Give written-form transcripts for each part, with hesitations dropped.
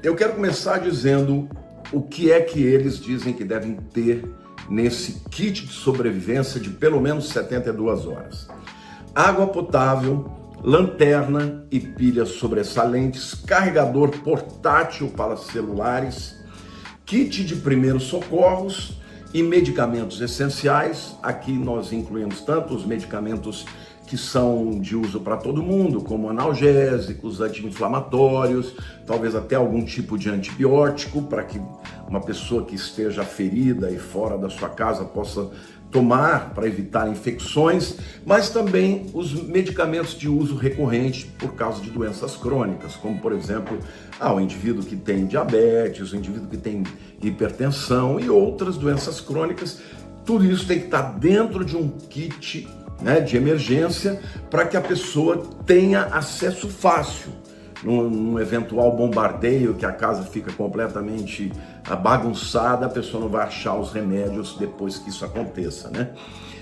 Eu quero começar dizendo o que é que eles dizem que devem ter nesse kit de sobrevivência de pelo menos 72 horas. Água potável, lanterna e pilhas sobressalentes, carregador portátil para celulares, kit de primeiros socorros e medicamentos essenciais. Aqui nós incluímos tanto os medicamentos que são de uso para todo mundo, como analgésicos, anti-inflamatórios, talvez até algum tipo de antibiótico, para que uma pessoa que esteja ferida e fora da sua casa possa tomar para evitar infecções, mas também os medicamentos de uso recorrente por causa de doenças crônicas, como por exemplo, o indivíduo que tem diabetes, o indivíduo que tem hipertensão e outras doenças crônicas. Tudo isso tem que estar dentro de um kit, né, de emergência, para que a pessoa tenha acesso fácil. Num eventual bombardeio, que a casa fica completamente bagunçada, a pessoa não vai achar os remédios depois que isso aconteça, né?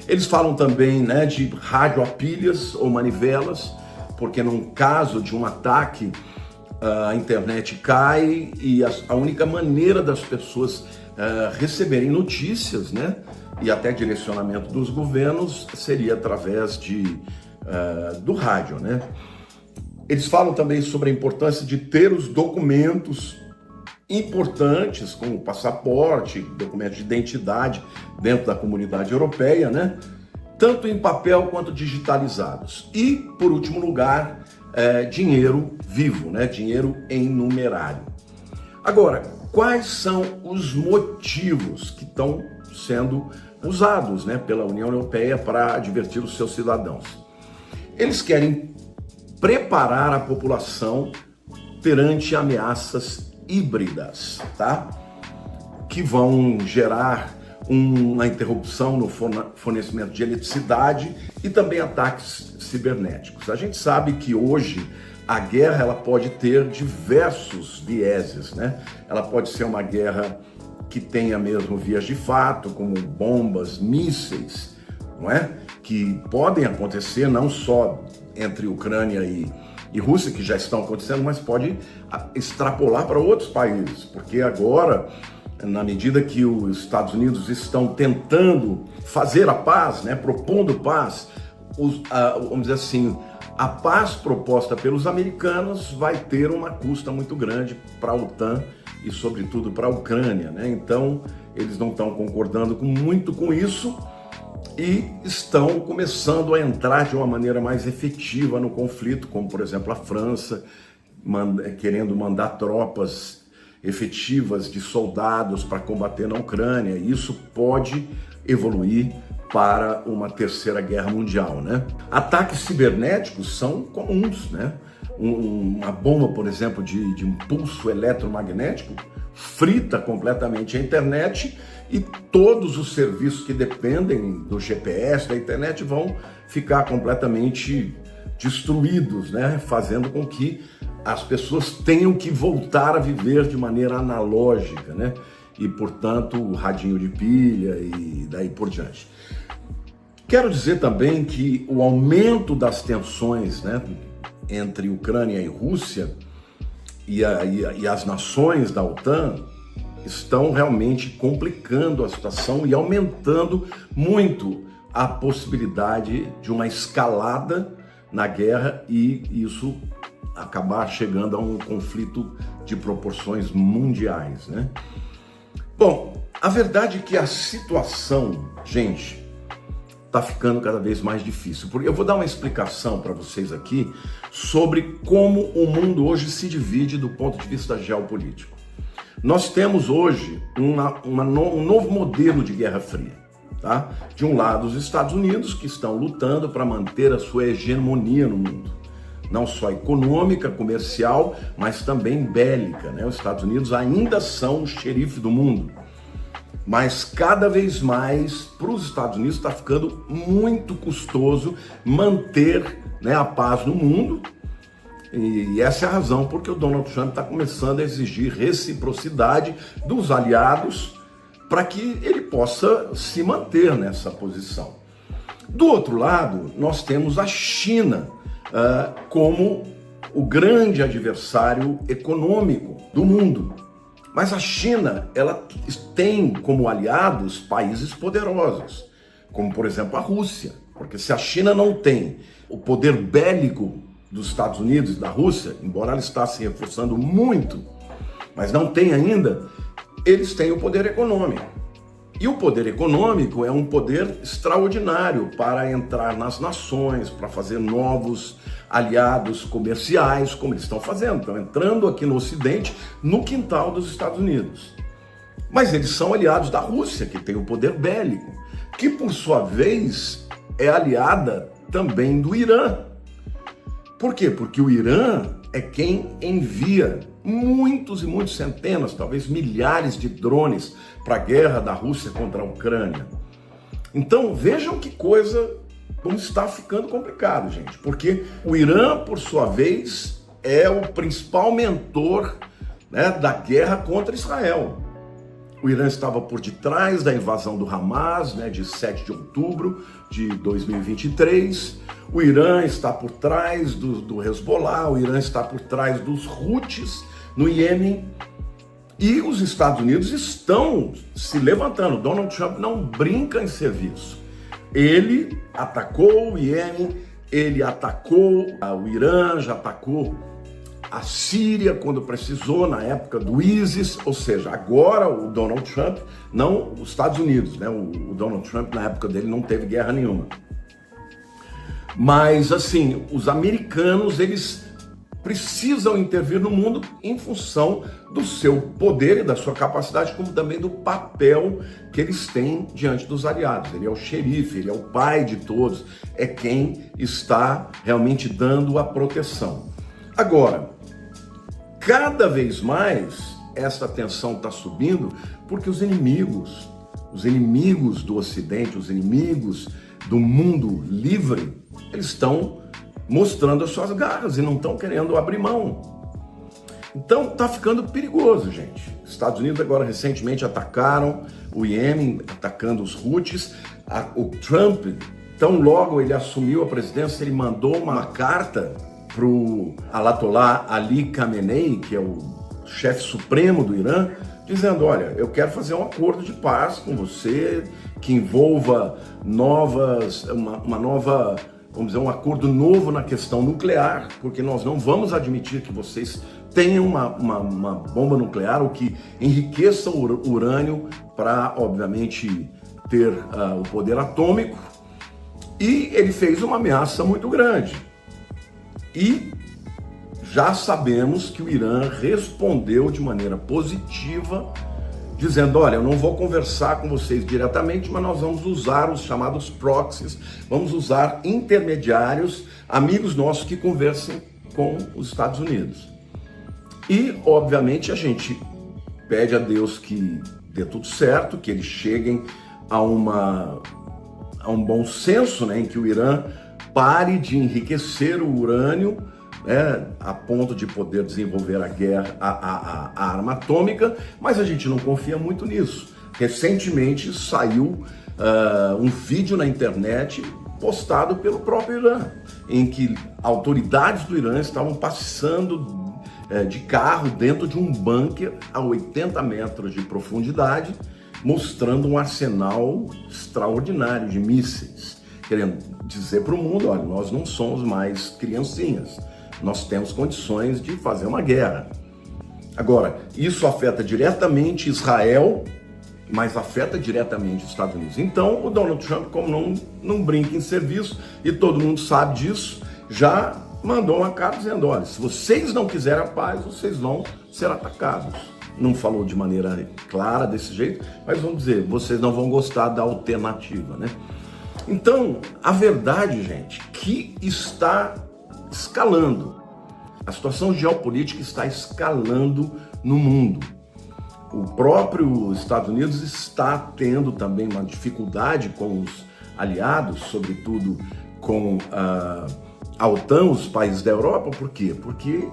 Eles falam também, né, de rádio a pilhas ou manivelas, porque num caso de um ataque, a internet cai e a única maneira das pessoas receberem notícias, né, e até direcionamento dos governos seria através do rádio, né? Eles falam também sobre a importância de ter os documentos importantes, como passaporte, documento de identidade dentro da comunidade europeia, né? Tanto em papel quanto digitalizados. E, por último lugar, dinheiro vivo, né? Dinheiro em numerário. Agora, quais são os motivos que estão sendo usados, né, pela União Europeia para advertir os seus cidadãos? Eles querem preparar a população perante ameaças híbridas, tá? Que vão gerar uma interrupção no fornecimento de eletricidade e também ataques cibernéticos. A gente sabe que hoje a guerra ela pode ter diversos vieses, né? Ela pode ser uma guerra que tenha mesmo vias de fato, como bombas, mísseis, não é? Que podem acontecer não só entre Ucrânia e Rússia, que já estão acontecendo, mas pode extrapolar para outros países, porque agora, na medida que os Estados Unidos estão tentando fazer a paz, né, propondo paz, vamos dizer assim, a paz proposta pelos americanos vai ter uma custa muito grande para a OTAN e, sobretudo, para a Ucrânia, né? Então, eles não estão concordando muito com isso e estão começando a entrar de uma maneira mais efetiva no conflito, como, por exemplo, a França querendo mandar tropas efetivas de soldados para combater na Ucrânia. Isso pode evoluir para uma terceira guerra mundial, né? Ataques cibernéticos são comuns, né? Uma bomba, por exemplo, de impulso eletromagnético frita completamente a internet e todos os serviços que dependem do GPS, da internet, vão ficar completamente destruídos, né? Fazendo com que as pessoas tenham que voltar a viver de maneira analógica, né? E, portanto, o radinho de pilha e daí por diante. Quero dizer também que o aumento das tensões, né, entre Ucrânia e Rússia e as nações da OTAN estão realmente complicando a situação e aumentando muito a possibilidade de uma escalada na guerra e isso acabar chegando a um conflito de proporções mundiais, né? Bom, a verdade é que a situação, gente, está ficando cada vez mais difícil. Porque eu vou dar uma explicação para vocês aqui sobre como o mundo hoje se divide do ponto de vista geopolítico. Nós temos hoje um novo modelo de Guerra Fria, tá? De um lado, os Estados Unidos, que estão lutando para manter a sua hegemonia no mundo, não só econômica, comercial, mas também bélica, né? Os Estados Unidos ainda são o xerife do mundo, mas cada vez mais para os Estados Unidos está ficando muito custoso manter, né, a paz no mundo. E essa é a razão porque o Donald Trump está começando a exigir reciprocidade dos aliados para que ele possa se manter nessa posição. Do outro lado, nós temos a China como o grande adversário econômico do mundo. Mas a China, ela tem como aliados países poderosos, como por exemplo a Rússia, porque se a China não tem o poder bélico dos Estados Unidos e da Rússia, embora ela está se reforçando muito, mas não tem ainda, eles têm o poder econômico. E o poder econômico é um poder extraordinário para entrar nas nações, para fazer novos aliados comerciais, como eles estão fazendo. Estão entrando aqui no Ocidente, no quintal dos Estados Unidos. Mas eles são aliados da Rússia, que tem o poder bélico, que por sua vez é aliada também do Irã. Por quê? Porque o Irã é quem envia muitos e muitos, centenas, talvez milhares de drones para a guerra da Rússia contra a Ucrânia. Então vejam que coisa, como está ficando complicado, gente, porque o Irã, por sua vez, é o principal mentor, né, da guerra contra Israel. O Irã estava por detrás da invasão do Hamas, né, de 7 de outubro de 2023. O Irã está por trás do Hezbollah, o Irã está por trás dos Houthis no Iêmen. E os Estados Unidos estão se levantando. Donald Trump não brinca em serviço. Ele atacou o Iêmen, ele atacou o Irã, já atacou a Síria quando precisou, na época do ISIS, ou seja, agora o Donald Trump, não os Estados Unidos, né? O Donald Trump na época dele não teve guerra nenhuma. Mas assim, os americanos, eles precisam intervir no mundo em função do seu poder e da sua capacidade, como também do papel que eles têm diante dos aliados. Ele é o xerife, ele é o pai de todos, é quem está realmente dando a proteção. Agora, cada vez mais essa tensão está subindo porque os inimigos do Ocidente, os inimigos do mundo livre, eles estão mostrando as suas garras e não estão querendo abrir mão. Então está ficando perigoso, gente. Os Estados Unidos agora recentemente atacaram o Iêmen, atacando os Houthis. O Trump, tão logo ele assumiu a presidência, ele mandou uma carta para o Ayatollah Ali Khamenei, que é o chefe supremo do Irã, dizendo: olha, eu quero fazer um acordo de paz com você, que envolva vamos dizer, um acordo novo na questão nuclear, porque nós não vamos admitir que vocês tenham uma bomba nuclear, ou que enriqueçam o urânio para, obviamente, ter o poder atômico. E ele fez uma ameaça muito grande. E já sabemos que o Irã respondeu de maneira positiva, dizendo: olha, eu não vou conversar com vocês diretamente, mas nós vamos usar os chamados proxies, vamos usar intermediários, amigos nossos que conversem com os Estados Unidos. E, obviamente, a gente pede a Deus que dê tudo certo, que eles cheguem a um bom senso, né, em que o Irã pare de enriquecer o urânio, né, a ponto de poder desenvolver a arma atômica, mas a gente não confia muito nisso. Recentemente saiu um vídeo na internet postado pelo próprio Irã, em que autoridades do Irã estavam passando de carro dentro de um bunker a 80 metros de profundidade, mostrando um arsenal extraordinário de mísseis, querendo dizer para o mundo: olha, nós não somos mais criancinhas, nós temos condições de fazer uma guerra. Agora, isso afeta diretamente Israel, mas afeta diretamente os Estados Unidos. Então, o Donald Trump, como não brinca em serviço, e todo mundo sabe disso, já mandou uma carta dizendo: olha, se vocês não quiserem a paz, vocês vão ser atacados. Não falou de maneira clara desse jeito, mas vamos dizer, vocês não vão gostar da alternativa, né? Então, a verdade, gente, que está escalando. A situação geopolítica está escalando no mundo. O próprio Estados Unidos está tendo também uma dificuldade com os aliados, sobretudo com a OTAN, os países da Europa. Por quê? Porque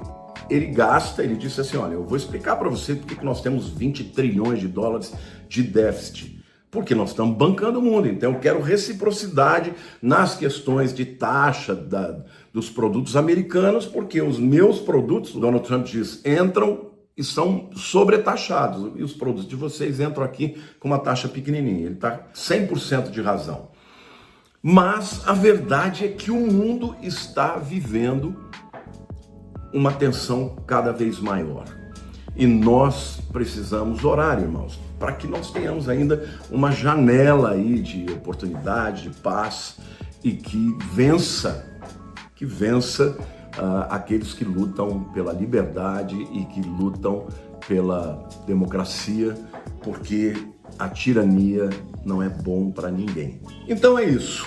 ele disse assim: olha, eu vou explicar para você porque que nós temos 20 trilhões de dólares de déficit. Porque nós estamos bancando o mundo, então eu quero reciprocidade nas questões de taxa dos produtos americanos, porque os meus produtos, o Donald Trump diz, entram e são sobretaxados. E os produtos de vocês entram aqui com uma taxa pequenininha. Ele está 100% de razão. Mas a verdade é que o mundo está vivendo uma tensão cada vez maior. E nós precisamos orar, irmãos, para que nós tenhamos ainda uma janela aí de oportunidade, de paz e que vença aqueles que lutam pela liberdade e que lutam pela democracia, porque a tirania não é bom para ninguém. Então é isso.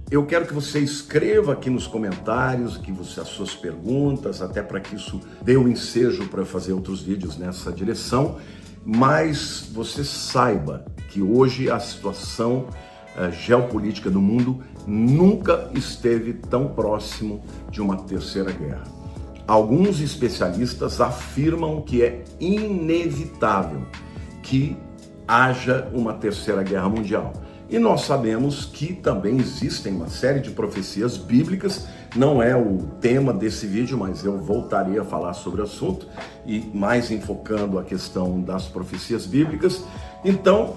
Eu quero que você escreva aqui nos comentários as suas perguntas, até para que isso dê um ensejo para eu fazer outros vídeos nessa direção. Mas você saiba que hoje a situação geopolítica do mundo nunca esteve tão próximo de uma terceira guerra. Alguns especialistas afirmam que é inevitável que haja uma terceira guerra mundial. E nós sabemos que também existem uma série de profecias bíblicas, não é o tema desse vídeo, mas eu voltarei a falar sobre o assunto, e mais enfocando a questão das profecias bíblicas. Então,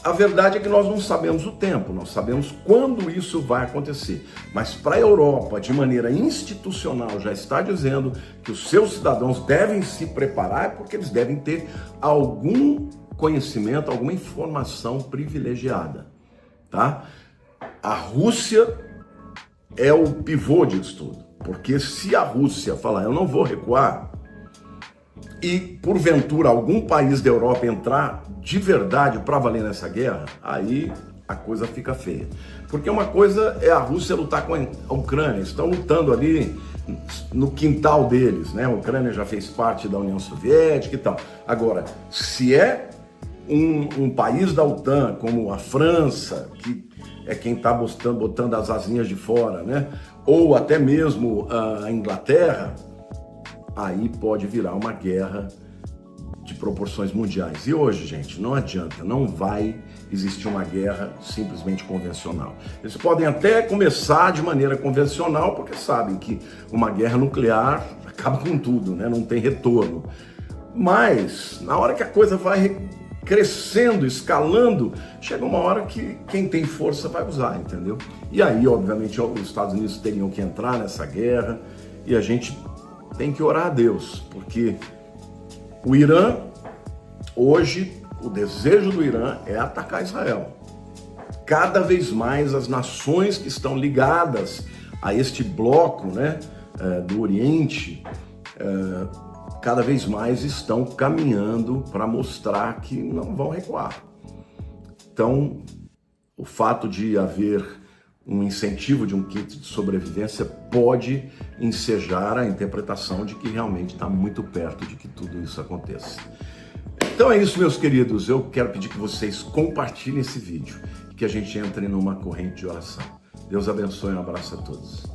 a verdade é que nós não sabemos o tempo, nós sabemos quando isso vai acontecer. Mas para a Europa, de maneira institucional, já está dizendo que os seus cidadãos devem se preparar porque eles devem ter algum conhecimento, alguma informação privilegiada. Tá? A Rússia é o pivô disso tudo, porque se a Rússia falar, eu não vou recuar, e porventura algum país da Europa entrar de verdade para valer nessa guerra, aí a coisa fica feia. Porque uma coisa é a Rússia lutar com a Ucrânia, estão lutando ali no quintal deles, né? A Ucrânia já fez parte da União Soviética e tal. Agora, se é um país da OTAN, como a França, que é quem está botando as asinhas de fora, né? Ou até mesmo a Inglaterra, aí pode virar uma guerra de proporções mundiais. E hoje, gente, não adianta, não vai existir uma guerra simplesmente convencional. Eles podem até começar de maneira convencional, porque sabem que uma guerra nuclear acaba com tudo, né? Não tem retorno. Mas, na hora que a coisa vai crescendo, escalando, chega uma hora que quem tem força vai usar, entendeu? E aí, obviamente, os Estados Unidos teriam que entrar nessa guerra e a gente tem que orar a Deus, porque o Irã, hoje, o desejo do Irã é atacar Israel. Cada vez mais as nações que estão ligadas a este bloco, né, do Oriente, cada vez mais estão caminhando para mostrar que não vão recuar. Então, o fato de haver um incentivo de um kit de sobrevivência pode ensejar a interpretação de que realmente está muito perto de que tudo isso aconteça. Então é isso, meus queridos. Eu quero pedir que vocês compartilhem esse vídeo e que a gente entre numa corrente de oração. Deus abençoe e um abraço a todos.